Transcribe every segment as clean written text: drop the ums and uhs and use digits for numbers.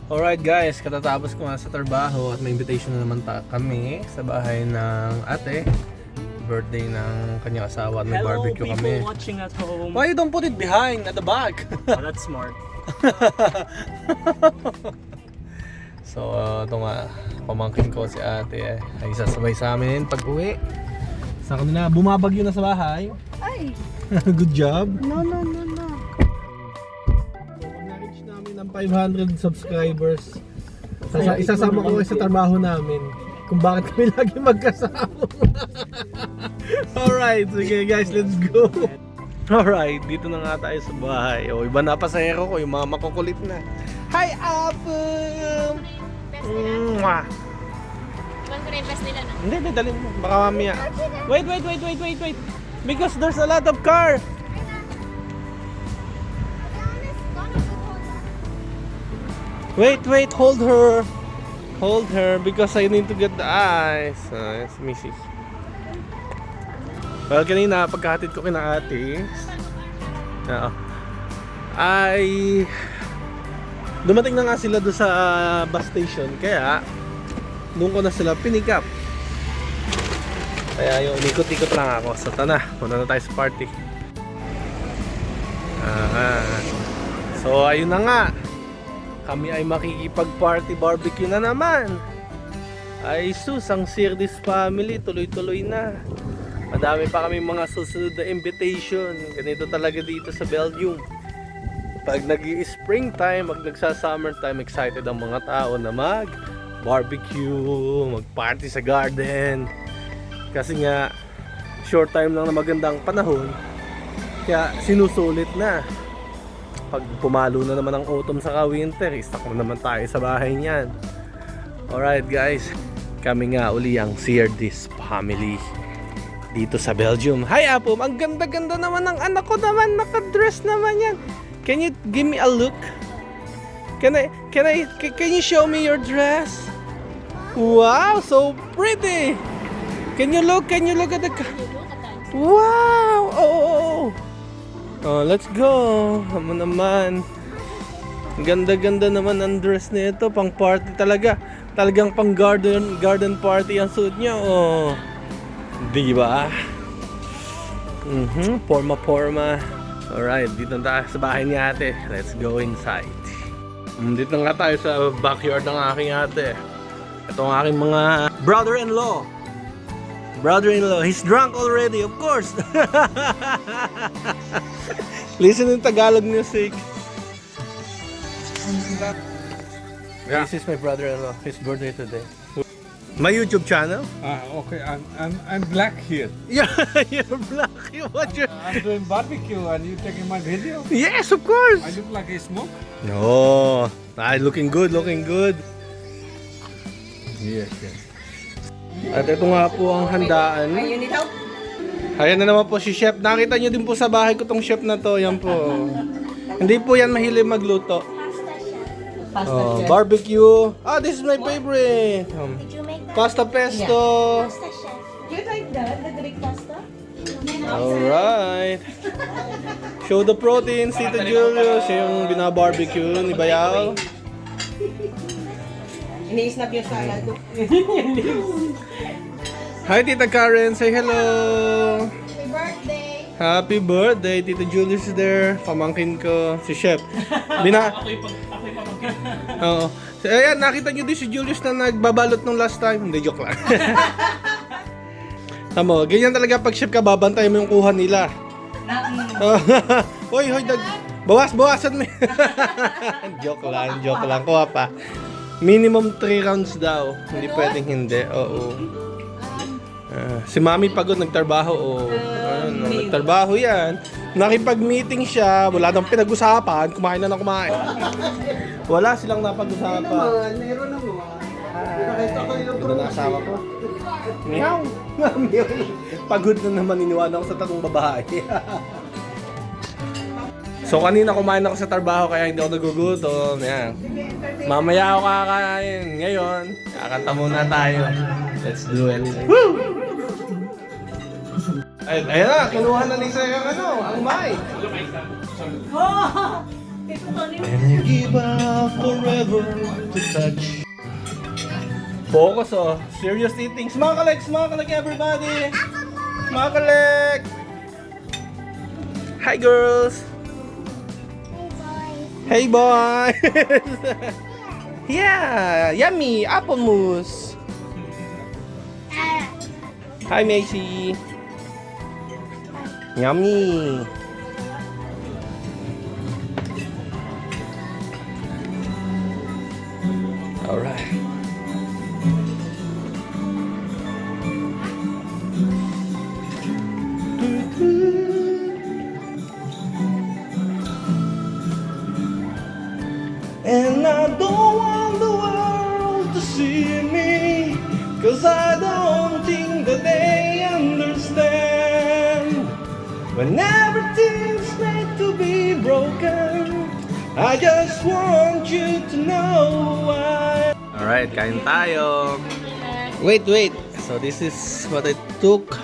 Alright guys, katatapos ko nga sa trabaho at may invitation na naman kami sa bahay ng ate. Birthday ng kanyang asawa at may barbecue kami. Hello people watching at home. Why you don't put it behind at the back? Oh, that's smart. So ito nga, pamangkin ko si ate ay sasabay sa amin pag uwi. Sa kanila, bumabagyo na sa bahay. Ay! Good job. No. Na-reach namin ng 500 subscribers. Isasama ko sa trabaho namin kung bakit kami lagi magkasama. Alright, sige guys, let's go. Alright, dito na nga tayo sa bahay. O, iba na pasahero ko, yung mga makukulit na. Hi, Apple! Mwah! Iwan ko na yung best nila na. Hindi, dalhin mo. Baka mamaya. Wait. Because there's a lot of car. Wait, hold her. Hold her because I need to get the eyes. Yes, Mrs. Well, kanina pagkahatid ko kina ate, ay dumating na nga sila doon sa bus station, kaya doon ko na sila pinick up. Kaya yung unikot-ikot lang ako. So tana, muna na tayo sa party. So ayun na nga, kami ay makikipag-party barbecue na naman. Ay sus, ang Sirdis family, tuloy-tuloy na. Madami pa kami mga susunod na invitation. Ganito talaga dito sa Belgium. Pag nag-i-springtime, nagsa-summertime, excited ang mga tao na mag-barbecue, mag-party sa garden. Kasi nga, short time lang na magandang panahon. Kaya sinusulit na. Pag pumalo na naman ang autumn sa winter, stuck na naman tayo sa bahay niyan. Alright guys, kami nga uli ang Sirdis family dito sa Belgium. Hi Apom, ang ganda-ganda naman ng anak ko naman, naka-dress naman yan. Can you give me a look? Can you show me your dress? Wow, so pretty. Can you look at the wow. Oh, let's go. Amo naman. Ganda-ganda naman ang dress nito, pang party talaga. Talagang pang garden party ang suit niya. Oh. Di ba? Forma. Alright, dito na tayo sa bahay ni ate. Let's go inside. Dito nga tayo sa backyard ng aking ate. Ito ang aking mga brother-in-law. He's drunk already, of course. Listen in Tagalog music. Yeah. This is my brother-in-law. His birthday today. My YouTube channel? Okay, I'm black here. Yeah, you're black. I'm doing barbecue and you taking my video? Yes, of course. I look like a smoke? No, looking good. Yes. At ito nga po ang handaan. Ayan na naman po si Chef. Nakita nyo din po sa bahay ko tong chef na to. Yan po. Hindi po yan mahilig magluto. Barbecue. This is my favorite. Did you make that? Pasta pesto. Pasta chef. You like that? The Greek pasta? Alright. Show the proteins, Tita Julius. Yung binabarbecue ni Bayaw. Ini-snap yung salad ko. Hi Tita Karen, say hello. Happy birthday! Happy birthday, Tita Julius is there. Pamangkin ko, si Chef. Ako'y pamangkin. Oo. Ayan, nakita nyo din si Julius na nagbabalot nung last time. Hindi, joke lang. Tamo, ganyan talaga pag chef ka, babantay mo yung kuha nila. Hoy, bawasan mo. Joke lang, kuha pa. Minimum 3 rounds daw. Hindi pwedeng hindi. Oo. Si Mami pagod, nagtrabaho. Nagtrabaho yan. Nakipag-meeting siya, wala nang pinag-usapan, kumain na kumain. Wala silang napag-usapan. Meron naman. Ito na asawa ko. Meow. Pagod na naman, iniwanan ko sa tatong babae. So kanina kumain ako sa trabaho kaya hindi ako nagugutom. Yan. Mamaya ako kakain. Ngayon, kakanta muna tayo. Let's do it. Woo! Ayun na, kinuha na ni Sir ang mic. And I give up forever to touch. Focus, oh. Serious eating. Smakalek everybody. Smakalek. Hi girls. Hey boys. Yeah, yummy apple mousse. Hi Macy. Yummy. All right. And I don't want the world to see me, 'cause I don't think that they understand. When everything's made to be broken, I just want you to know why. Alright, kain tayo. Wait. So this is what I took.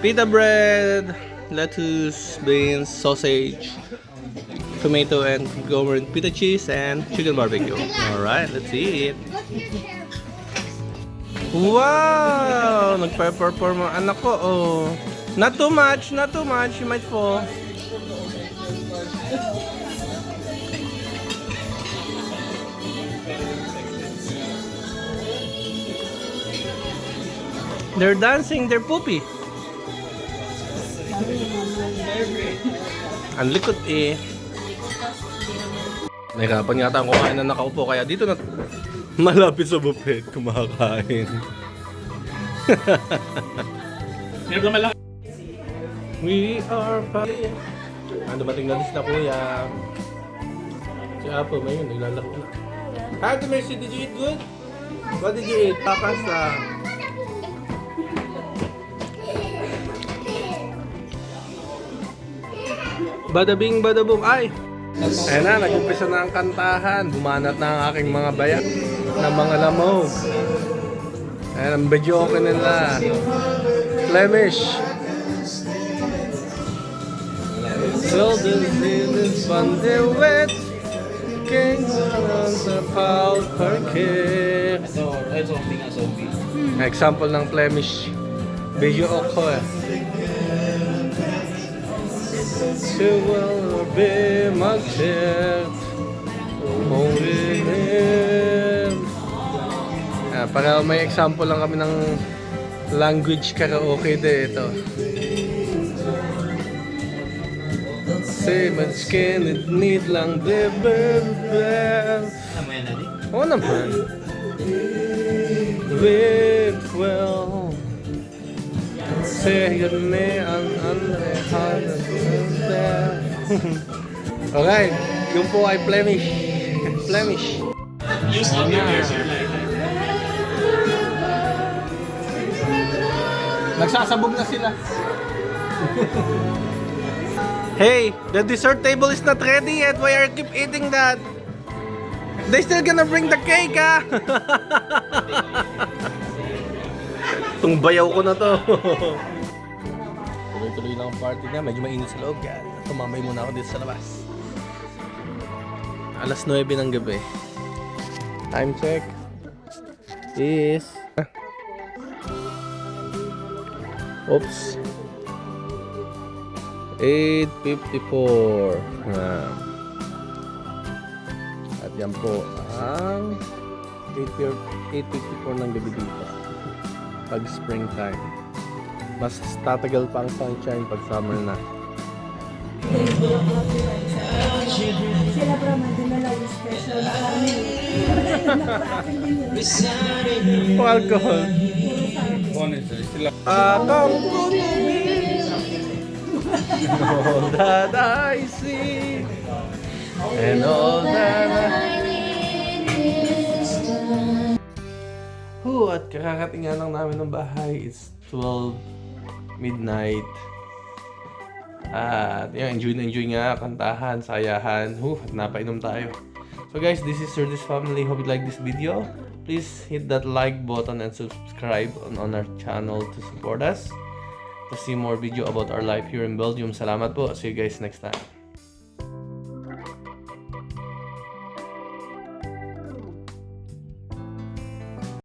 Pita bread, lettuce, beans, sausage, tomato and cucumber and pita cheese and chicken barbecue. Alright, let's eat. Wow! Nagpe-perform ang anak ko. Oh. Not too much. You might fall. They're dancing, they're poopy. Ang likot eh. Nahirapan yata ang kumain na nakaupo, kaya dito na malapit sa buffet kumakain. We are fine. Dumating na list na kuya. Si Apo, ngayon, naglalaro na. Hi, Mercy, did you eat good? What did you eat? Pasta. Bada bing, bada boom. Ay! Ayan na, nag-umpisa na ang kantahan. Bumanat na ang aking mga bayak ng mga lamog. Ayan, ang video okay nila. Flemish. Till the is van de wet. King on the foul parquet. Example ng Flemish. Video okay. She will be my child. Only him. Para may example lang kami ng language karaoke dito. Same skin, it need lang the best. Oo naman. Live well. Say your name Andre Alright, yung po ay Flemish. Flemish. Nagsasabog na sila. Hey, the dessert table is not ready yet. Why are you keep eating that? They still gonna bring the cake, ha? Itong bayaw ko na to. Tuloy-tuloy lang ang party niya. Medyo mainit sa loob, yan. Tumambay muna ako dito sa labas. Alas 9 ng gabi. Time check is... Oops. 8:54. At yan po ang 8:54 ng gabi dito. Pag springtime. Mas tatagal pa ang sunshine pag summer na. Sila pa naman dinala yung special na kami. O alcohol. Come to me. All that I see and all that I at kakakating lang namin ng bahay. It's 12 midnight. At yun, enjoy nga, kantahan, sayahan. At napainom tayo. So guys, this is Sir This Family. Hope you like this video. Please hit that like button and subscribe on our channel to support us. To see more video about our life here in Belgium. Salamat po. See you guys next time.